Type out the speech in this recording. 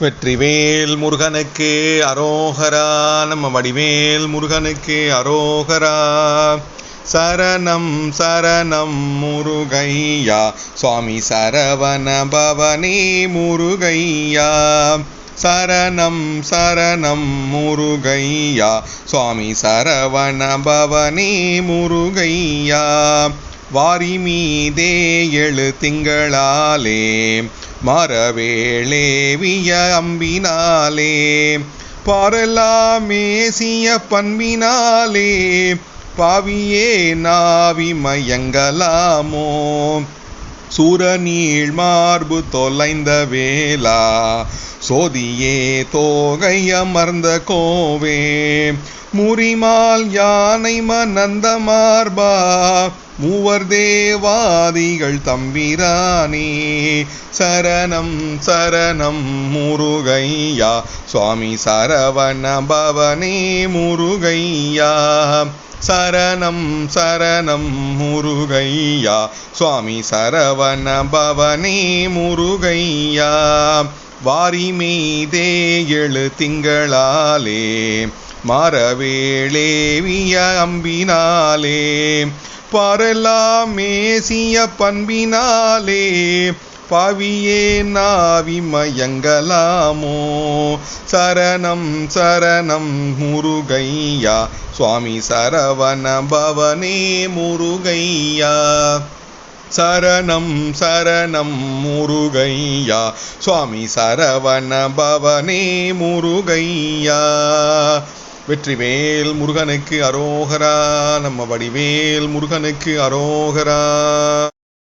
வெற்றிவேல் முருகனுக்கு அரோகரா. நம்ம வடிவேல் முருகனுக்கு அரோகரா. சரணம் சரணம் முருகையா, சுவாமி சரவண பவனே முருகையா. சரணம் சரணம் முருகையா, சுவாமி சரவண பவனே முருகையா. வாரி மீதே எழு திங்களாலே, மரவேளேவிய அம்பினாலே, பாரெல்லாம் மேசிய பண்பினாலே, பாவியே நாவி மயங்கலாமோ. சூரநீள் மார்பு தொலைந்த வேளா, சோதியே தோகையமர்ந்த கோவே, முறிமால் யானை மனந்த மார்பா, மூவர் தேவாதிகள் தம்பிரானே. சரணம் சரணம் முருகையா, சுவாமி சரவண பவனே முருகையா. சரணம் சரணம் முருகையா, சுவாமி சரவண பவனே முருகையா. வாரி மீதே எழு திங்களாலே, மரவேளேவிய அம்பினாலே, பாரெல்லாம் மேசிய பண்பினாலே, பாவியே நாவி மயங்கலாமோ. சரணம் சரணம் முருகையா, சுவாமி சரவண பவனே முருகையா. சரணம் சரணம் முருகையா, சுவாமி சரவண பவனே முருகையா. வெற்றிவேல் முருகனுக்கு அரோகரா. நம்ம வடிவேல் முருகனுக்கு அரோகரா.